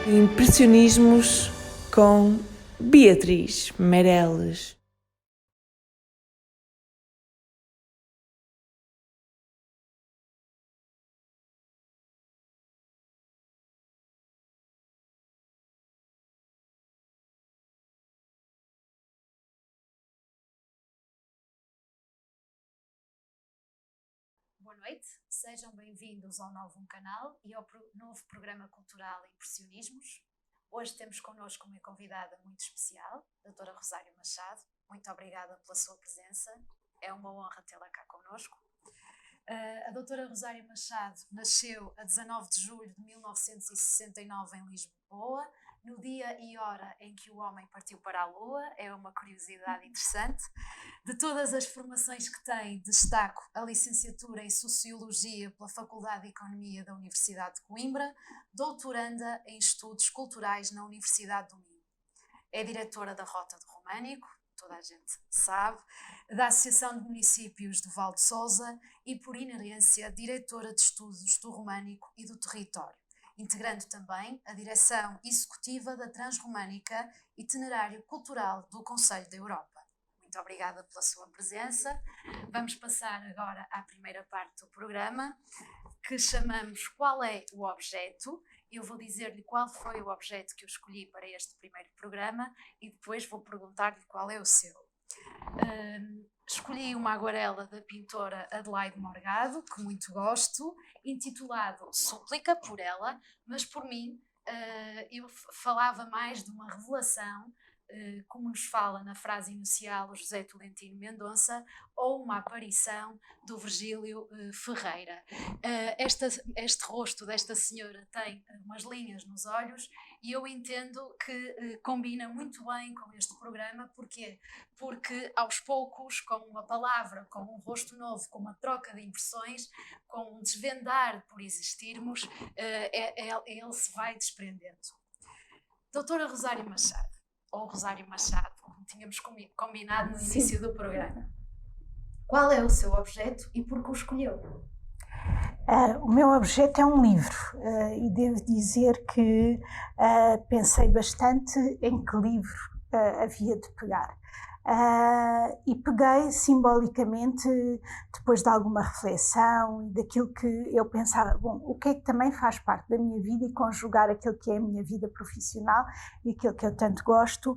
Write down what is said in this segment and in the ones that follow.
Impressionismos com Beatriz Meireles. Boa noite, sejam bem-vindos ao novo canal e ao novo programa cultural Impressionismos. Hoje temos connosco uma convidada muito especial, a doutora Rosário Machado. Muito obrigada pela sua presença, é uma honra tê-la cá connosco. A doutora Rosário Machado nasceu a 19 de julho de 1969 em Lisboa, no dia e hora em que o homem partiu para a Lua. É uma curiosidade interessante. De todas as formações que tem, destaco a licenciatura em Sociologia pela Faculdade de Economia da Universidade de Coimbra, doutoranda em Estudos Culturais na Universidade do Minho. É diretora da Rota do Românico, toda a gente sabe, da Associação de Municípios de Val de Sousa e, por inerência, diretora de Estudos do Românico e do Território, integrando também a direção executiva da Transromânica, itinerário cultural do Conselho da Europa. Muito obrigada pela sua presença. Vamos passar agora à primeira parte do programa, que chamamos Qual é o Objeto? Eu vou dizer-lhe qual foi o objeto que eu escolhi para este primeiro programa e depois vou perguntar-lhe qual é o seu. Escolhi uma aguarela da pintora Adelaide Morgado, que muito gosto, intitulado Súplica, por ela, mas por mim eu falava mais de uma revelação, como nos fala na frase inicial o José Tolentino Mendonça, ou uma aparição do Virgílio Ferreira. Este rosto desta senhora tem umas linhas nos olhos e eu entendo que combina muito bem com este programa. Porquê? Porque aos poucos, com uma palavra, com um rosto novo, com uma troca de impressões, com um desvendar por existirmos, ele se vai desprendendo. Doutora Rosário Machado, ou Rosário Machado, como tínhamos combinado no início do programa. Qual é o seu objeto e por que o escolheu? O meu objeto é um livro e devo dizer que pensei bastante em que livro havia de pegar. E peguei simbolicamente, depois de alguma reflexão e daquilo que eu pensava, bom, o que é que também faz parte da minha vida, e conjugar aquilo que é a minha vida profissional e aquilo que eu tanto gosto,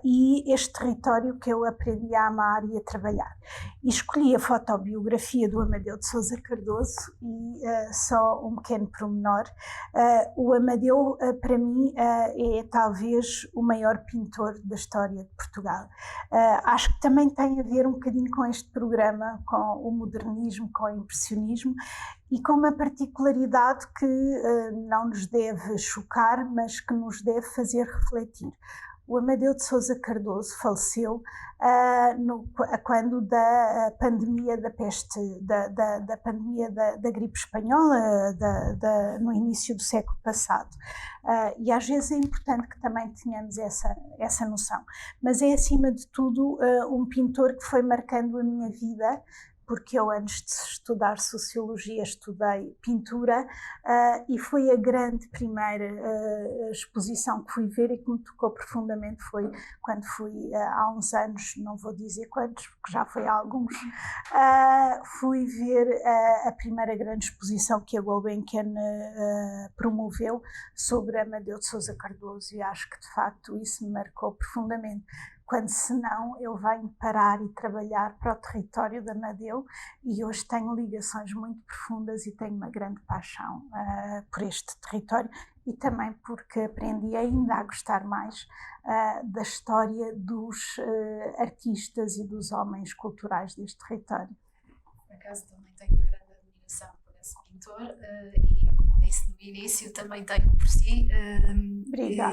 e este território que eu aprendi a amar e a trabalhar. E escolhi a fotobiografia do Amadeu de Sousa Cardoso e só um pequeno pormenor. O Amadeu, para mim, é talvez o maior pintor da história de Portugal. Acho que também tem a ver um bocadinho com este programa, com o modernismo, com o impressionismo, e com uma particularidade que não nos deve chocar, mas que nos deve fazer refletir. O Amadeu de Sousa Cardoso faleceu quando da pandemia da peste, da pandemia da gripe espanhola, no início do século passado. E às vezes é importante que também tenhamos essa noção. Mas é, acima de tudo, um pintor que foi marcando a minha vida, porque eu, antes de estudar Sociologia, estudei pintura, e foi a grande primeira exposição que fui ver e que me tocou profundamente. Foi quando fui, há uns anos, não vou dizer quantos, porque já foi há alguns, fui ver a primeira grande exposição que a Gulbenkian promoveu sobre Amadeu de Sousa Cardoso, e acho que de facto isso me marcou profundamente. Quando senão eu venho parar e trabalhar para o território de Amadeu, e hoje tenho ligações muito profundas e tenho uma grande paixão por este território, e também porque aprendi ainda a gostar mais da história dos artistas e dos homens culturais deste território. Por acaso também tenho uma grande admiração por esse pintor e, como disse no início, também tenho por si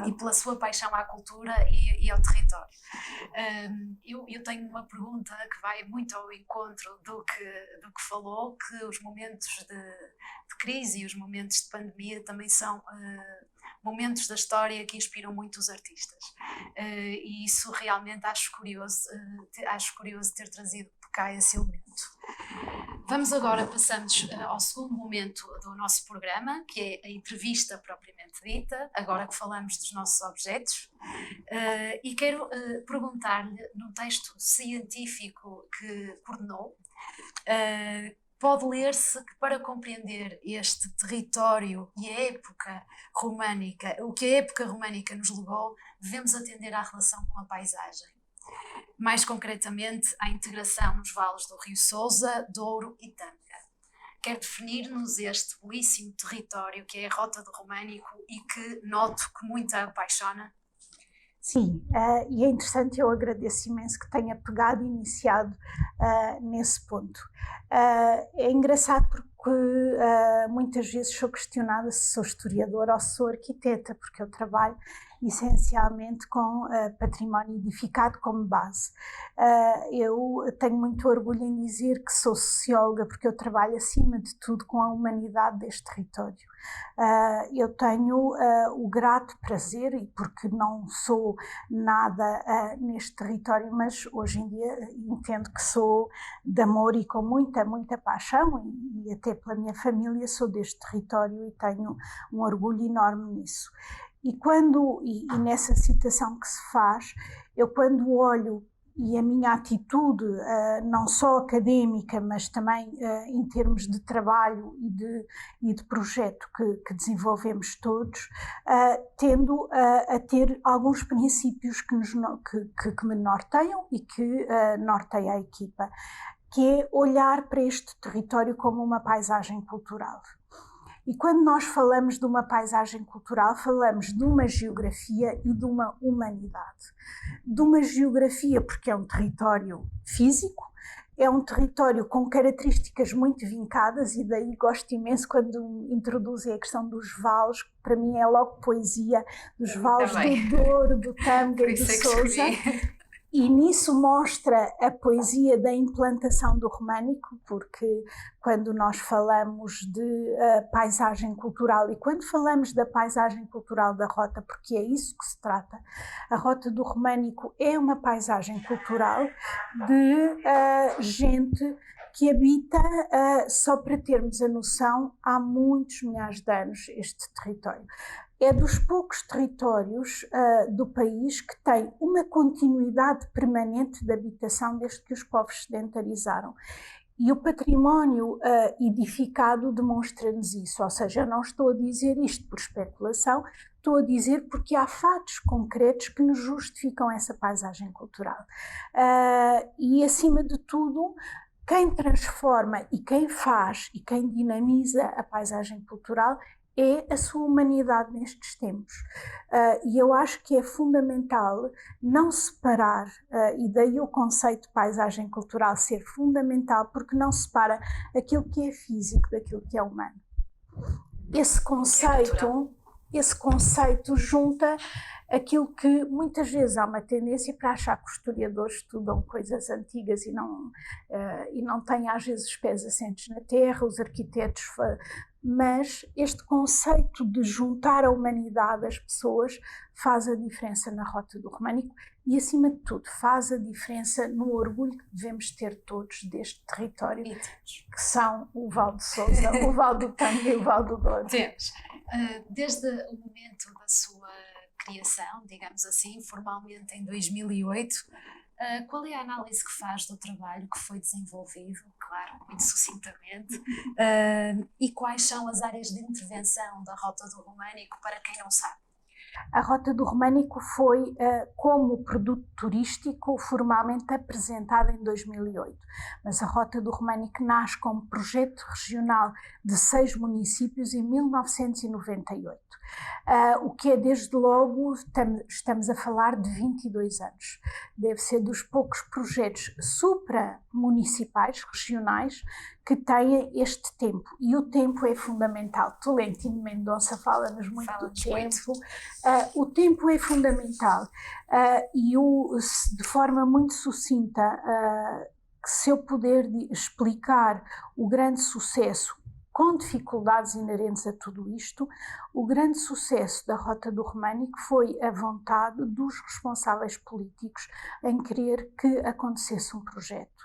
e pela sua paixão à cultura e ao território. Eu tenho uma pergunta que vai muito ao encontro do que falou, que os momentos de crise e os momentos de pandemia também são momentos da história que inspiram muito os artistas. E isso realmente acho curioso ter trazido por cá esse elemento. Passamos ao segundo momento do nosso programa, que é a entrevista propriamente dita, agora que falamos dos nossos objetos. E quero perguntar-lhe, no texto científico que coordenou, pode ler-se que para compreender este território e a época românica, o que a época românica nos legou, devemos atender à relação com a paisagem. Mais concretamente, à integração nos vales do Rio Sousa, Douro e Tâmega. Quer definir-nos este belíssimo território que é a Rota do Românico e que noto que muito a apaixona? Sim, e é interessante, eu agradeço imenso que tenha pegado e iniciado nesse ponto. É engraçado porque muitas vezes sou questionada se sou historiadora ou se sou arquiteta, porque eu trabalho essencialmente com património edificado como base. Eu tenho muito orgulho em dizer que sou socióloga, porque eu trabalho acima de tudo com a humanidade deste território. Eu tenho o grato prazer, e porque não sou nada neste território, mas hoje em dia entendo que sou de amor e com muita, muita paixão, e até pela minha família sou deste território e tenho um orgulho enorme nisso. E nessa citação que se faz, eu quando olho, e a minha atitude, não só académica, mas também em termos de trabalho e de projeto que desenvolvemos todos, tendo a ter alguns princípios que me norteiam e que norteia a equipa, que é olhar para este território como uma paisagem cultural. E quando nós falamos de uma paisagem cultural, falamos de uma geografia e de uma humanidade. De uma geografia porque é um território físico, é um território com características muito vincadas, e daí gosto imenso quando introduzem a questão dos vales, que para mim é logo poesia, dos vales do Douro, do Tâmega e do Sousa. E nisso mostra a poesia da implantação do românico, porque quando nós falamos de paisagem cultural, e quando falamos da paisagem cultural da Rota, porque é isso que se trata, a Rota do Românico é uma paisagem cultural de gente que habita, só para termos a noção, há muitos milhares de anos este território. É dos poucos territórios do país que tem uma continuidade permanente de habitação desde que os povos sedentarizaram. E o património edificado demonstra-nos isso, ou seja, eu não estou a dizer isto por especulação, estou a dizer porque há fatos concretos que nos justificam essa paisagem cultural. E, acima de tudo, quem transforma e quem faz e quem dinamiza a paisagem cultural é a sua humanidade nestes tempos. E eu acho que é fundamental não separar, e daí o conceito de paisagem cultural ser fundamental, porque não separa aquilo que é físico daquilo que é humano. Esse conceito junta aquilo que muitas vezes há uma tendência para achar que os historiadores estudam coisas antigas e não têm às vezes os pés assentes na terra, os arquitetos, mas este conceito de juntar a humanidade às pessoas faz a diferença na Rota do Românico e, acima de tudo, faz a diferença no orgulho que devemos ter todos deste território, que são o Val de Sousa, o Val do Tâmega e o Val do Douro. Temos. Desde o momento da sua criação, digamos assim, formalmente em 2008, qual é a análise que faz do trabalho que foi desenvolvido, claro, muito sucintamente, e quais são as áreas de intervenção da Rota do Românico para quem não sabe? A Rota do Românico foi, como produto turístico, formalmente apresentada em 2008, mas a Rota do Românico nasce como projeto regional de 6 municípios em 1998, o que é desde logo, estamos a falar de 22 anos. Deve ser dos poucos projetos supramunicipais, regionais, que têm este tempo, e o tempo é fundamental. Tolentino Mendonça fala-nos muito do tempo. O tempo é fundamental, e de forma muito sucinta, que se eu puder explicar o grande sucesso, com dificuldades inerentes a tudo isto, o grande sucesso da Rota do Românico foi a vontade dos responsáveis políticos em querer que acontecesse um projeto.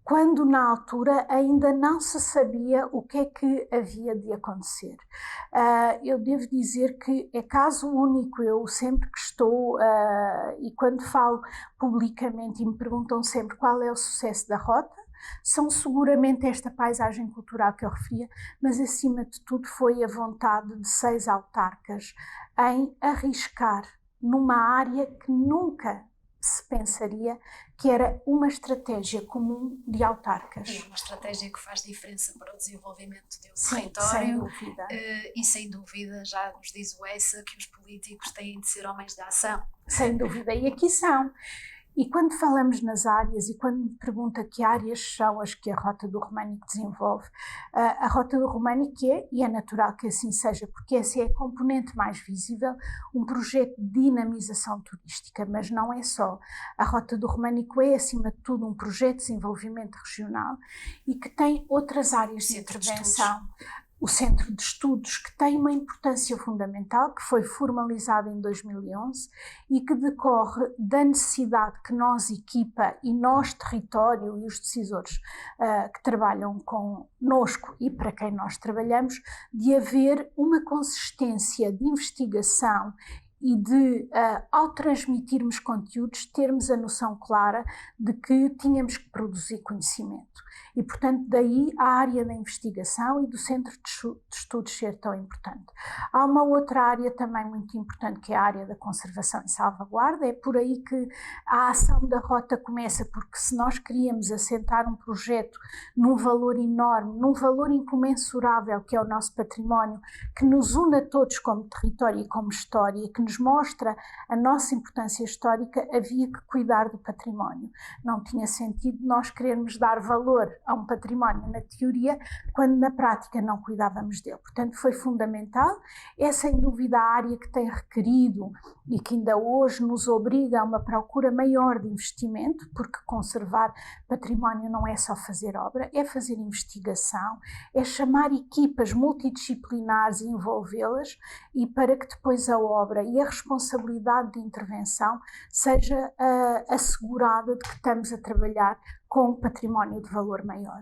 quando na altura ainda não se sabia o que é que havia de acontecer. Eu devo dizer que é caso único, eu sempre que estou, e quando falo publicamente e me perguntam sempre qual é o sucesso da rota, são seguramente esta paisagem cultural que eu referia, mas acima de tudo foi a vontade de 6 autarcas em arriscar numa área que nunca se pensaria que era uma estratégia comum de autarcas. É uma estratégia que faz diferença para o desenvolvimento de um Sim, território. sem dúvida. E sem dúvida, já nos diz o ESA que os políticos têm de ser homens de ação. Sem dúvida, e aqui são. E quando falamos nas áreas e quando me pergunta que áreas são as que a Rota do Românico desenvolve, a Rota do Românico é, e é natural que assim seja, porque essa é a componente mais visível, um projeto de dinamização turística, mas não é só. A Rota do Românico é, acima de tudo, um projeto de desenvolvimento regional e que tem outras áreas de intervenção. O Centro de Estudos, que tem uma importância fundamental, que foi formalizado em 2011 e que decorre da necessidade que nós, equipa, e nós, território, e os decisores que trabalham connosco e para quem nós trabalhamos, de haver uma consistência de investigação e de, ao transmitirmos conteúdos, termos a noção clara de que tínhamos que produzir conhecimento. E, portanto, daí a área da investigação e do Centro de Estudos ser tão importante. Há uma outra área também muito importante, que é a área da conservação e salvaguarda. É por aí que a ação da Rota começa, porque se nós queríamos assentar um projeto num valor enorme, num valor incomensurável, que é o nosso património, que nos une a todos como território e como história, que nos mostra a nossa importância histórica, havia que cuidar do património. Não tinha sentido nós querermos dar valor a um património na teoria, quando na prática não cuidávamos dele. Portanto, foi fundamental. É sem dúvida a área que tem requerido e que ainda hoje nos obriga a uma procura maior de investimento, porque conservar património não é só fazer obra, é fazer investigação, é chamar equipas multidisciplinares e envolvê-las, e para que depois a obra e a responsabilidade de intervenção seja assegurada de que estamos a trabalhar com um património de valor maior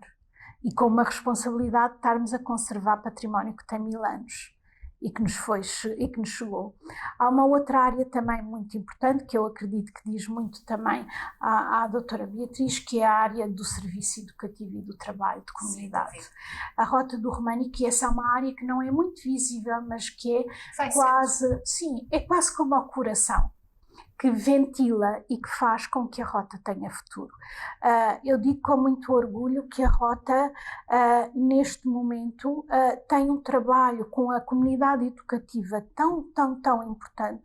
e com uma responsabilidade de estarmos a conservar património que tem 1000 anos e que nos chegou. Há uma outra área também muito importante, que eu acredito que diz muito também à doutora Beatriz, que é a área do serviço educativo e do trabalho de comunidade. Sim, a Rota do Românico, essa é uma área que não é muito visível, mas que é quase como o coração, que ventila e que faz com que a Rota tenha futuro. Eu digo com muito orgulho que a Rota, neste momento, tem um trabalho com a comunidade educativa tão importante,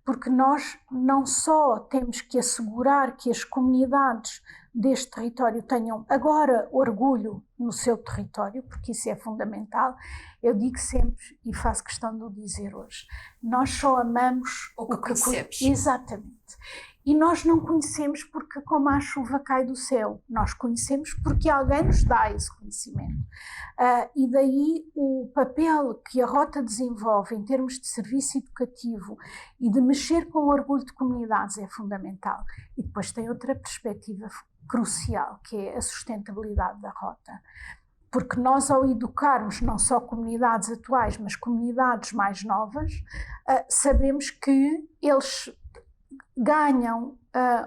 porque nós não só temos que assegurar que as comunidades deste território tenham agora orgulho no seu território, porque isso é fundamental. Eu digo sempre, e faço questão de o dizer hoje, nós só amamos o que conhecemos. Exatamente. E nós não conhecemos porque como a chuva cai do céu, nós conhecemos porque alguém nos dá esse conhecimento. E daí o papel que a Rota desenvolve em termos de serviço educativo e de mexer com o orgulho de comunidades é fundamental. E depois tem outra perspectiva crucial, que é a sustentabilidade da Rota. Porque nós, ao educarmos não só comunidades atuais, mas comunidades mais novas, sabemos que eles ganham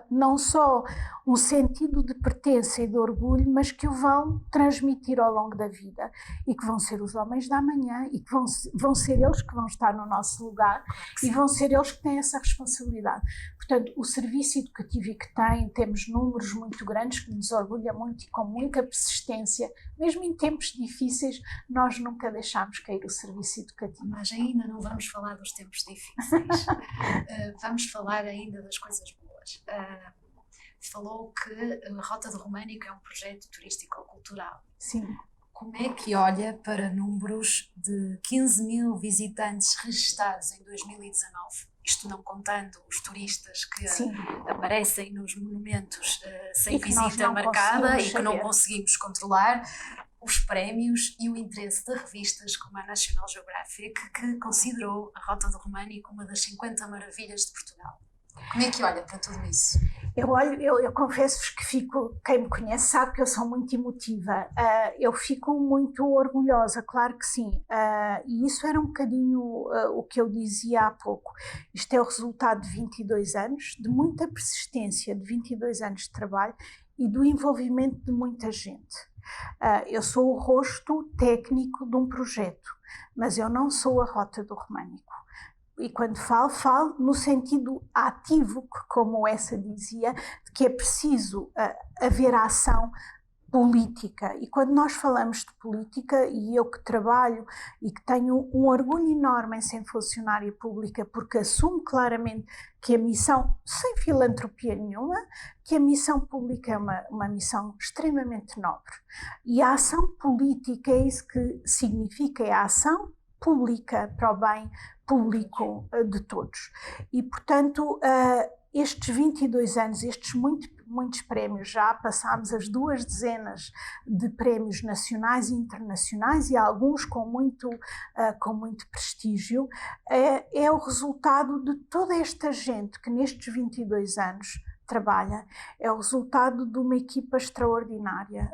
não só um sentido de pertença e de orgulho, mas que o vão transmitir ao longo da vida e que vão ser os homens da manhã e que vão ser eles que vão estar no nosso lugar e vão ser eles que têm essa responsabilidade. Portanto, o serviço educativo que tem, temos números muito grandes que nos orgulha muito e com muita persistência, mesmo em tempos difíceis, nós nunca deixamos cair o serviço educativo. Mas ainda não vamos falar dos tempos difíceis, vamos falar ainda das coisas boas. Falou que a Rota do Românico é um projeto turístico-cultural. Sim. Como é que olha para números de 15.000 visitantes registados em 2019? Isto não contando os turistas que aparecem nos monumentos sem visita marcada e que não conseguimos controlar, os prémios e o interesse de revistas como a National Geographic, que considerou a Rota do Românico uma das 50 maravilhas de Portugal. Como é que olha para tudo isso? Eu confesso-vos que fico, quem me conhece sabe que eu sou muito emotiva, eu fico muito orgulhosa, claro que sim, e isso era um bocadinho o que eu dizia há pouco. Isto é o resultado de 22 anos, de muita persistência, de 22 anos de trabalho e do envolvimento de muita gente. Eu sou o rosto técnico de um projeto, mas eu não sou a Rota do Românico. E quando falo no sentido ativo, como essa dizia, de que é preciso haver ação política. E quando nós falamos de política, e eu que trabalho e que tenho um orgulho enorme em ser funcionária pública, porque assumo claramente que a missão, sem filantropia nenhuma, que a missão pública é uma missão extremamente nobre. E a ação política é isso que significa, é a ação pública para o bem público de todos. E, portanto, estes 22 anos, estes muitos prémios, já passámos as 2 dezenas de prémios nacionais e internacionais e alguns com muito prestígio, é o resultado de toda esta gente que nestes 22 anos trabalha, é o resultado de uma equipa extraordinária,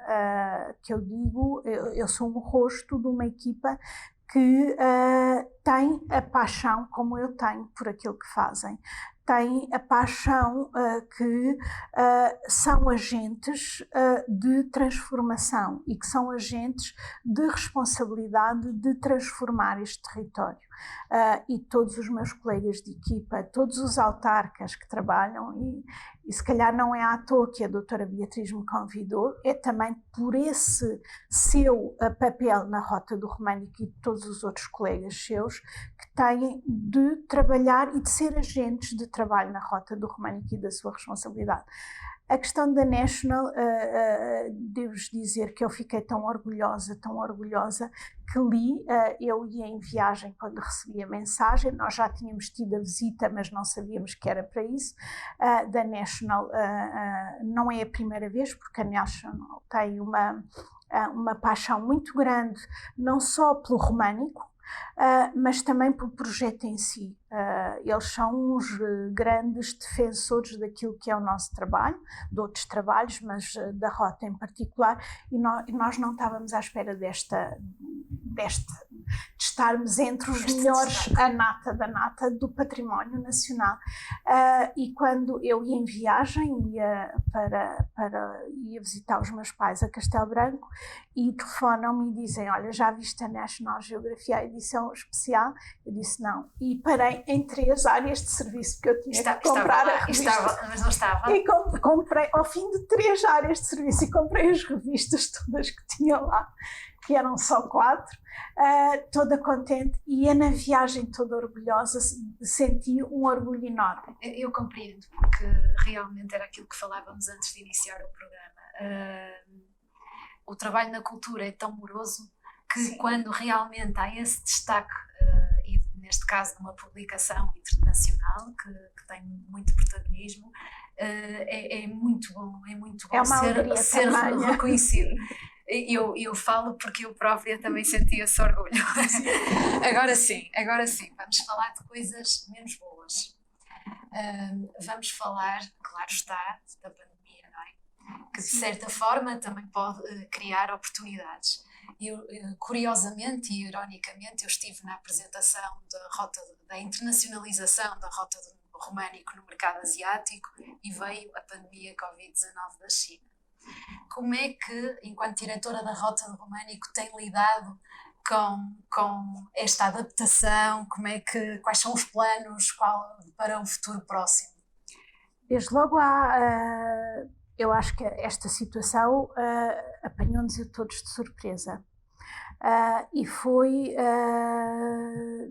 que eu digo, eu sou um rosto de uma equipa que tem a paixão, como eu tenho, por aquilo que fazem. Tem a paixão que são agentes de transformação e que são agentes de responsabilidade de transformar este território. E todos os meus colegas de equipa, todos os autarcas que trabalham, e se calhar não é à toa que a doutora Beatriz me convidou, é também por esse seu papel na Rota do Românico e de todos os outros colegas seus que têm de trabalhar e de ser agentes de trabalho na Rota do Românico e da sua responsabilidade. A questão da National, devo-vos dizer que eu fiquei tão orgulhosa, que li, eu ia em viagem quando recebi a mensagem, nós já tínhamos tido a visita, mas não sabíamos que era para isso, da National, não é a primeira vez, porque a National tem uma paixão muito grande, não só pelo românico, mas também pelo projeto em si. Eles são uns grandes defensores daquilo que é o nosso trabalho, de outros trabalhos, mas da Rota em particular, e nós não estávamos à espera de estarmos entre os melhores, a nata da nata do património nacional. E quando eu ia em viagem, ia visitar os meus pais a Castelo Branco, e telefonam-me e dizem: olha, já viste a National Geography, a edição especial? Eu disse não, e parei em 3 áreas de serviço, porque eu tinha que comprar a revista. Mas não estava. E comprei, ao fim de 3 áreas de serviço, e comprei as revistas todas que tinham lá, que eram só 4, toda contente, e na viagem toda orgulhosa, senti um orgulho enorme. Eu compreendo, porque realmente era aquilo que falávamos antes de iniciar o programa. O trabalho na cultura é tão moroso que sim, quando realmente há esse destaque, e neste caso de uma publicação internacional que tem muito protagonismo, é muito bom ser reconhecido. Eu falo porque eu própria também senti esse orgulho. Agora sim, vamos falar de coisas menos boas. Vamos falar, claro está, da pandemia, não é? Que de certa forma também pode criar oportunidades. Curiosamente e ironicamente, eu estive na apresentação da internacionalização da Rota do Românico no mercado asiático e veio a pandemia Covid-19 da China. Como é que, enquanto diretora da Rota do Românico, tem lidado com esta adaptação? Quais são os planos para um futuro próximo? Desde logo eu acho que esta situação apanhou-nos a todos de surpresa. E foi,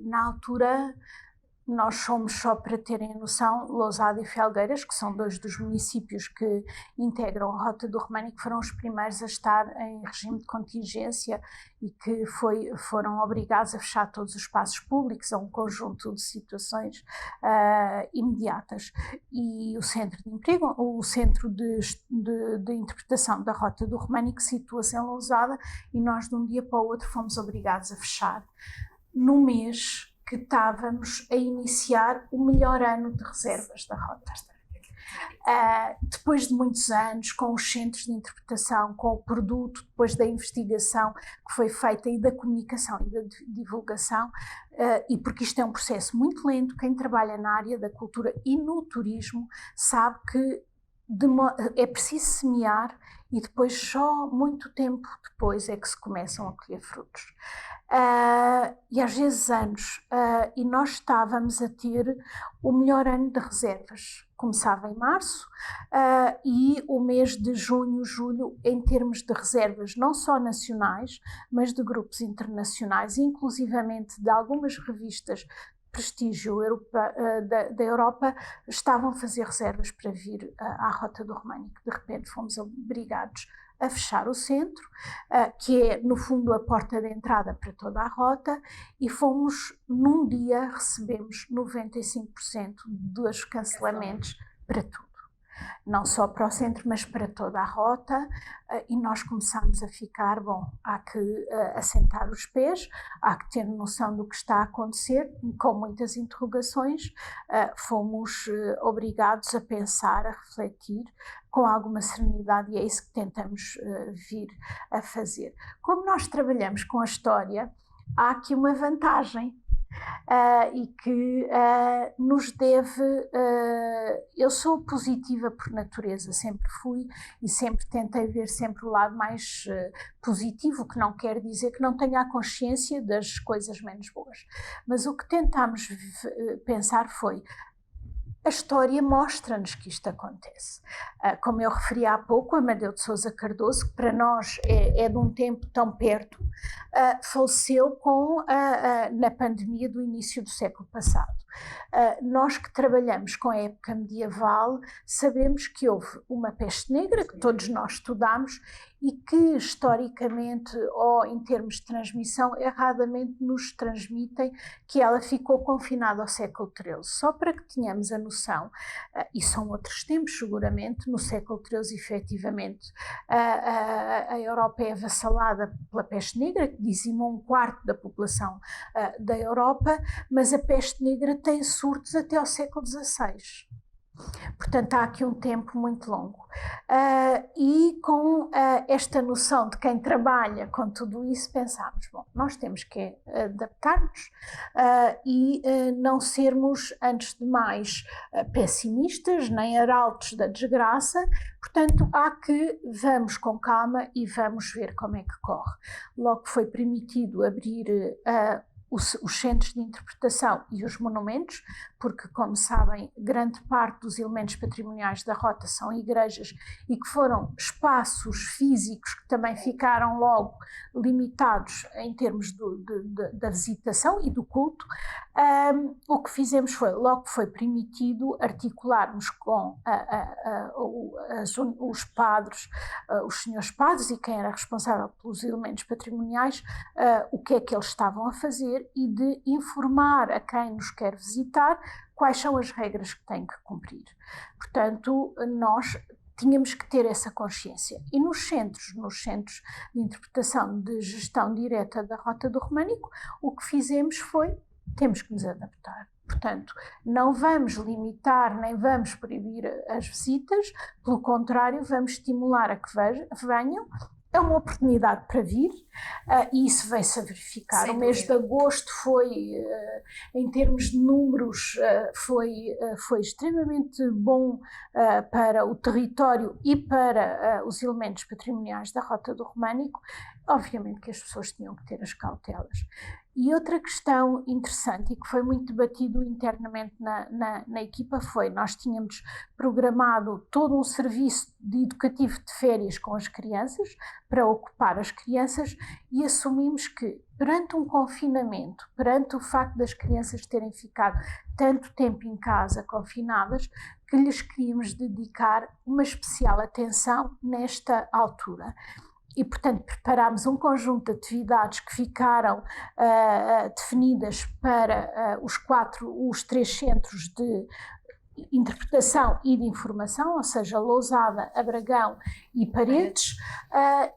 na altura, nós somos, só para terem noção, Lousada e Felgueiras, que são 2 dos municípios que integram a Rota do Românico, foram os primeiros a estar em regime de contingência e que foram obrigados a fechar todos os espaços públicos a um conjunto de situações imediatas. E o Centro de Emprego, o Centro de Interpretação da Rota do Românico situa-se em Lousada, e nós de um dia para o outro fomos obrigados a fechar. No mês que estávamos a iniciar o melhor ano de reservas da rota. Depois de muitos anos, com os centros de interpretação, com o produto, depois da investigação que foi feita e da comunicação e da divulgação, e porque isto é um processo muito lento, quem trabalha na área da cultura e no turismo sabe que é preciso semear e depois só muito tempo depois é que se começam a colher frutos. E às vezes anos, e nós estávamos a ter o melhor ano de reservas. Começava em março e o mês de junho, julho, em termos de reservas não só nacionais, mas de grupos internacionais, inclusivamente de algumas revistas de prestígio da Europa, estavam a fazer reservas para vir à Rota do Românico. De repente fomos obrigados a fechar o centro, que é no fundo a porta de entrada para toda a rota, e fomos, num dia, recebemos 95% dos cancelamentos para tudo. Não só para o centro, mas para toda a rota, e nós começámos a ficar, há que assentar os pés, há que ter noção do que está a acontecer, com muitas interrogações, fomos obrigados a pensar, a refletir, com alguma serenidade, e é isso que tentamos vir a fazer. Como nós trabalhamos com a história, há aqui uma vantagem, e que nos deve... eu sou positiva por natureza, sempre fui e sempre tentei ver sempre o lado mais positivo, que não quer dizer que não tenha a consciência das coisas menos boas. Mas o que tentámos pensar foi: a história mostra-nos que isto acontece. Como eu referi há pouco, Amadeu de Sousa Cardoso, que para nós é de um tempo tão perto, faleceu na pandemia do início do século passado. Nós que trabalhamos com a época medieval sabemos que houve uma peste negra, que todos nós estudamos, e que historicamente, ou em termos de transmissão, erradamente nos transmitem que ela ficou confinada ao século XIII. Só para que tenhamos a noção, e são outros tempos seguramente, no século XIII efetivamente a Europa é avassalada pela peste negra, que dizimou 1/4 da população da Europa, mas a peste negra tem surtos até ao século XVI. Portanto, há aqui um tempo muito longo. E com esta noção de quem trabalha com tudo isso, pensámos, nós temos que adaptar-nos e não sermos, antes de mais, pessimistas, nem arautos da desgraça. Portanto, vamos com calma e vamos ver como é que corre. Logo que foi permitido abrir os centros de interpretação e os monumentos, porque, como sabem, grande parte dos elementos patrimoniais da rota são igrejas e que foram espaços físicos que também ficaram logo limitados em termos da visitação e do culto. O que fizemos foi, logo que foi permitido, articularmos com os padres, os senhores padres e quem era responsável pelos elementos patrimoniais, o que é que eles estavam a fazer, e de informar a quem nos quer visitar quais são as regras que têm que cumprir. Portanto, nós tínhamos que ter essa consciência. E nos centros de interpretação de gestão direta da Rota do Românico, o que fizemos foi: temos que nos adaptar. Portanto, não vamos limitar nem vamos proibir as visitas, pelo contrário, vamos estimular a que venham. É uma oportunidade para vir, e isso veio-se a verificar. O mês de agosto foi, em termos de números, foi extremamente bom para o território e para os elementos patrimoniais da Rota do Românico. Obviamente que as pessoas tinham que ter as cautelas. E outra questão interessante, e que foi muito debatido internamente na equipa, foi: nós tínhamos programado todo um serviço educativo de férias com as crianças, para ocupar as crianças, e assumimos que, perante um confinamento, perante o facto das crianças terem ficado tanto tempo em casa confinadas, que lhes queríamos dedicar uma especial atenção nesta altura. E, portanto, preparámos um conjunto de atividades que ficaram definidas para os 3 centros interpretação e de informação, ou seja, Lousada, Abragão e Paredes,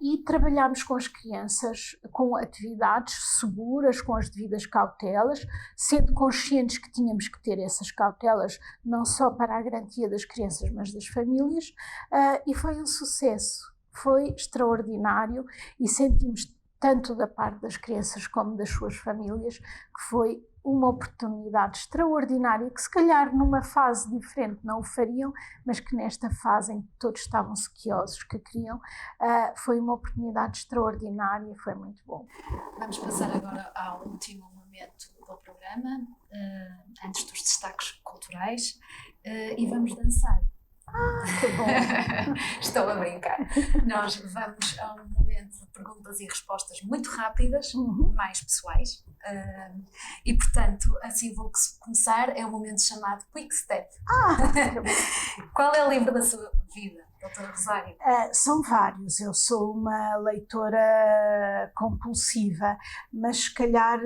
e trabalhámos com as crianças com atividades seguras, com as devidas cautelas, sendo conscientes que tínhamos que ter essas cautelas não só para a garantia das crianças, mas das famílias, e foi um sucesso, foi extraordinário e sentimos tanto da parte das crianças como das suas famílias que foi uma oportunidade extraordinária, que se calhar numa fase diferente não o fariam, mas que nesta fase em que todos estavam sequiosos, que queriam, foi uma oportunidade extraordinária e foi muito bom. Vamos passar agora ao último momento do programa, antes dos destaques culturais, e vamos dançar. Que bom! Estou a brincar. Nós vamos a um momento de perguntas e respostas muito rápidas, mais pessoais. E, portanto, assim vou começar. É um momento chamado Quick Step. Qual é o livro da sua vida, doutora Rosário? São vários. Eu sou uma leitora compulsiva, mas se calhar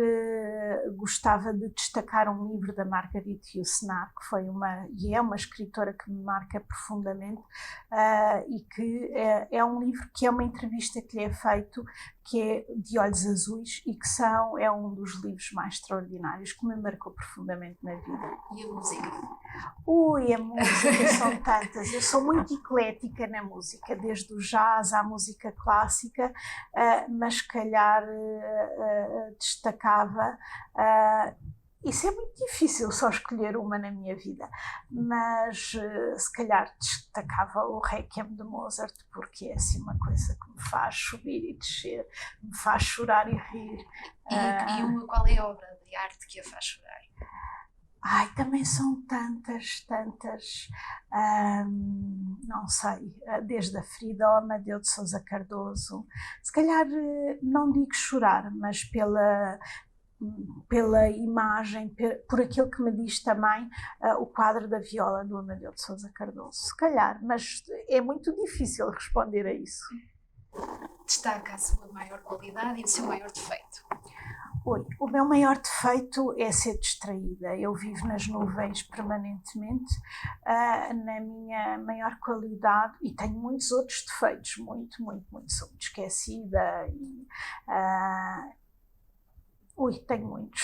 gostava de destacar um livro da Marguerite Yourcenar, que foi é uma escritora que me marca profundamente, e que é um livro que é uma entrevista que lhe é feito, que é De Olhos Azuis, e que é um dos livros mais extraordinários que me marcou profundamente na vida. E a música? A música são tantas. Eu sou muito eclética na música, desde o jazz à música clássica, mas se calhar destacava. Isso é muito difícil só escolher uma na minha vida, mas se calhar destacava o Requiem de Mozart, porque é assim uma coisa que me faz subir e descer, me faz chorar e rir. Qual é a obra de arte que a faz chorar? Também são tantas, não sei, desde a Frida ao Amadeu de Sousa Cardoso. Se calhar não digo chorar, mas pela imagem, por aquilo que me diz também o quadro da viola do Amadeu de Sousa Cardoso. Se calhar, mas é muito difícil responder a isso. Destaca a sua maior qualidade e o seu maior defeito. O meu maior defeito é ser distraída. Eu vivo nas nuvens permanentemente. Na minha maior qualidade, e tenho muitos outros defeitos, muito, sou muito esquecida tenho muitos.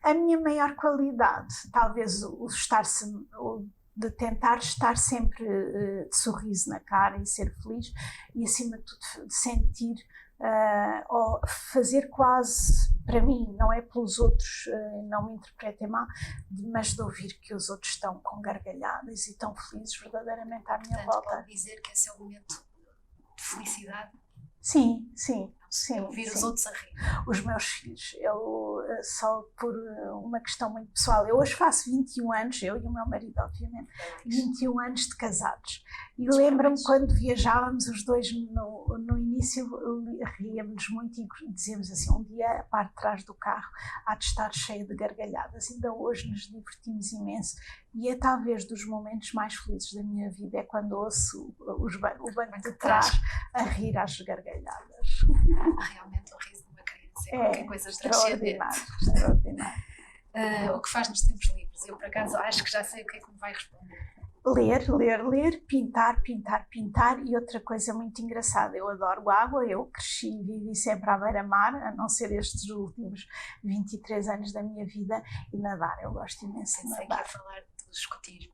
A minha maior qualidade, talvez o de tentar estar sempre de sorriso na cara e ser feliz, e acima de tudo de sentir ou fazer quase para mim, não é pelos outros, não me interpretem mal, mas de ouvir que os outros estão com gargalhadas e estão felizes verdadeiramente à minha volta. Pode dizer que esse é o momento de felicidade? Sim. Ouvir os outros a rir. Os meus filhos, só por uma questão muito pessoal, eu hoje faço 21 anos, eu e o meu marido, obviamente, 21 anos de casados. E lembro-me quando viajávamos os dois no início, ríamos muito e dizíamos assim, um dia a parte de trás do carro há de estar cheia de gargalhadas. Ainda hoje nos divertimos imenso e é talvez dos momentos mais felizes da minha vida, é quando ouço o banco de trás a rir às gargalhadas. Realmente o riso de uma criança é qualquer coisa transcendente. Extraordinário. O que faz nos tempos livres? Eu, por acaso, acho que já sei o que é que me vai responder. Ler, pintar, e outra coisa muito engraçada, eu adoro água, eu cresci e vivi sempre à beira-mar, a não ser estes últimos 23 anos da minha vida, e nadar, eu gosto imenso de nadar. Sei que ia falar do escotismo.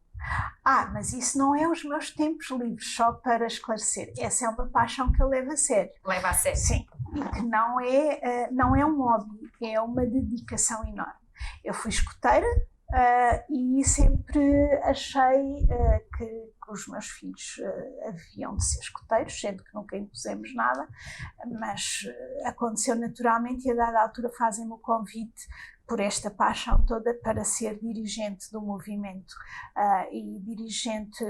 Mas isso não é os meus tempos livres, só para esclarecer. Essa é uma paixão que eu levo a sério. Leva a sério? Sim, e que não é um hobby, é uma dedicação enorme. Eu fui escoteira e sempre achei que os meus filhos haviam de ser escoteiros, sendo que nunca impusemos nada, mas aconteceu naturalmente e a dada altura fazem-me o convite por esta paixão toda para ser dirigente do movimento e dirigente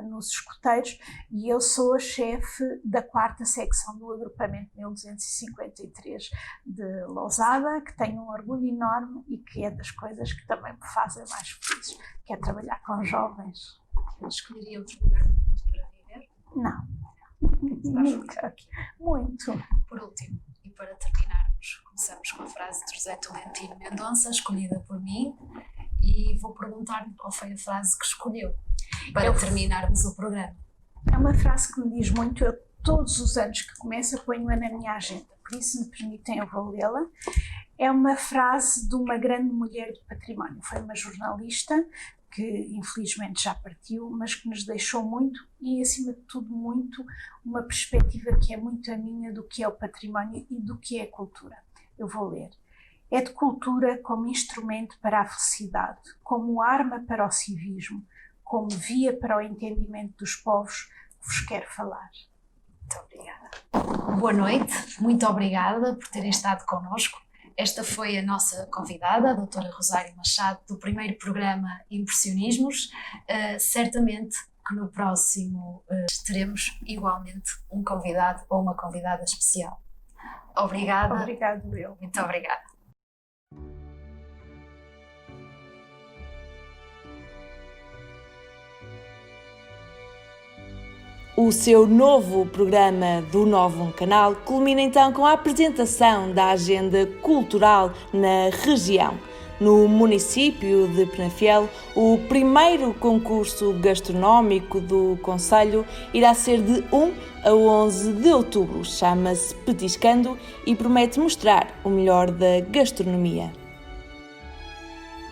nos escoteiros, e eu sou a chefe da 4ª secção do agrupamento 1253 de Lousada, que tenho um orgulho enorme e que é das coisas que também me fazem mais felizes, que é trabalhar com jovens. Escolheria outro lugar no mundo para viver? Não. Nunca. Muito. Por último, e para terminarmos, começamos com a frase de José Tolentino Mendonça, escolhida por mim, e vou perguntar-lhe qual foi a frase que escolheu para terminarmos o programa. É uma frase que me diz muito, eu todos os anos que começo ponho-a na minha agenda, por isso, se me permitem, eu vou lê-la. É uma frase de uma grande mulher do património, foi uma jornalista que infelizmente já partiu, mas que nos deixou muito e, acima de tudo, muito uma perspectiva que é muito a minha do que é o património e do que é a cultura. Eu vou ler. É de cultura como instrumento para a felicidade, como arma para o civismo, como via para o entendimento dos povos que vos quero falar. Muito obrigada. Boa noite, muito obrigada por terem estado connosco. Esta foi a nossa convidada, a doutora Rosário Machado, do primeiro programa Impressionismos. Certamente que no próximo teremos igualmente um convidado ou uma convidada especial. Obrigada. Obrigado, eu. Muito obrigada. O seu novo programa do Novo Canal culmina então com a apresentação da agenda cultural na região. No município de Penafiel, o primeiro concurso gastronómico do concelho irá ser de 1 a 11 de outubro. Chama-se Petiscando e promete mostrar o melhor da gastronomia.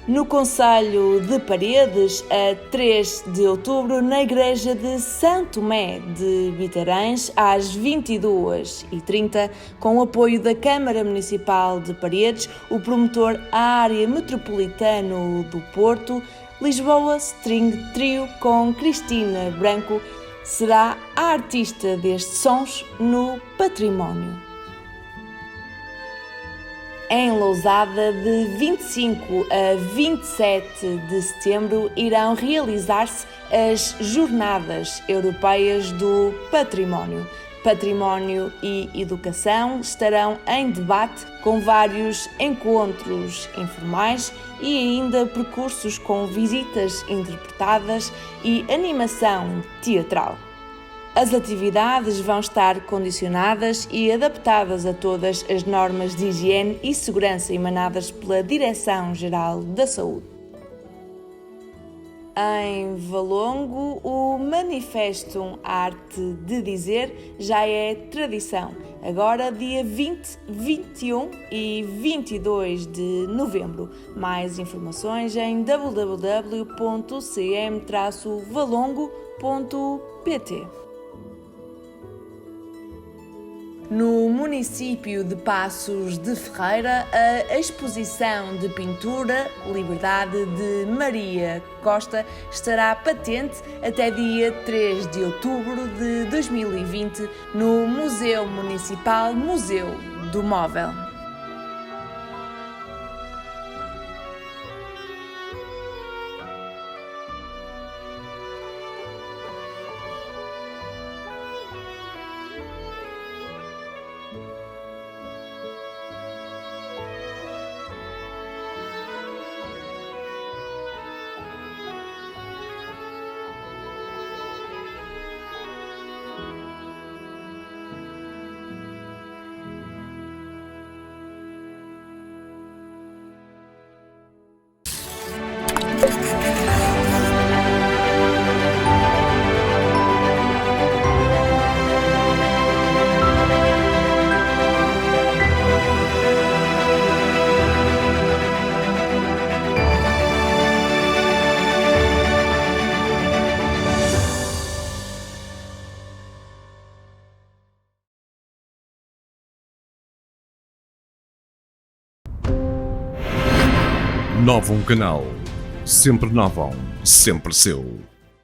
No concelho de Paredes, a 3 de outubro, na igreja de São Tomé de Bitarães, às 22h30, com o apoio da Câmara Municipal de Paredes, o promotor à área metropolitana do Porto, Lisboa String Trio com Cristina Branco será a artista destes sons no património. Em Lousada, de 25 a 27 de setembro, irão realizar-se as Jornadas Europeias do Património. Património e educação estarão em debate com vários encontros informais e ainda percursos com visitas interpretadas e animação teatral. As atividades vão estar condicionadas e adaptadas a todas as normas de higiene e segurança emanadas pela Direção-Geral da Saúde. Em Valongo, o Manifestum Arte de Dizer já é tradição. Agora, dia 20, 21 e 22 de novembro. Mais informações em www.cm-valongo.pt. No município de Passos de Ferreira, a exposição de pintura Liberdade de Maria Costa estará patente até dia 3 de outubro de 2020 no Museu Municipal Museu do Móvel. Novo Canal. Sempre novo, sempre seu.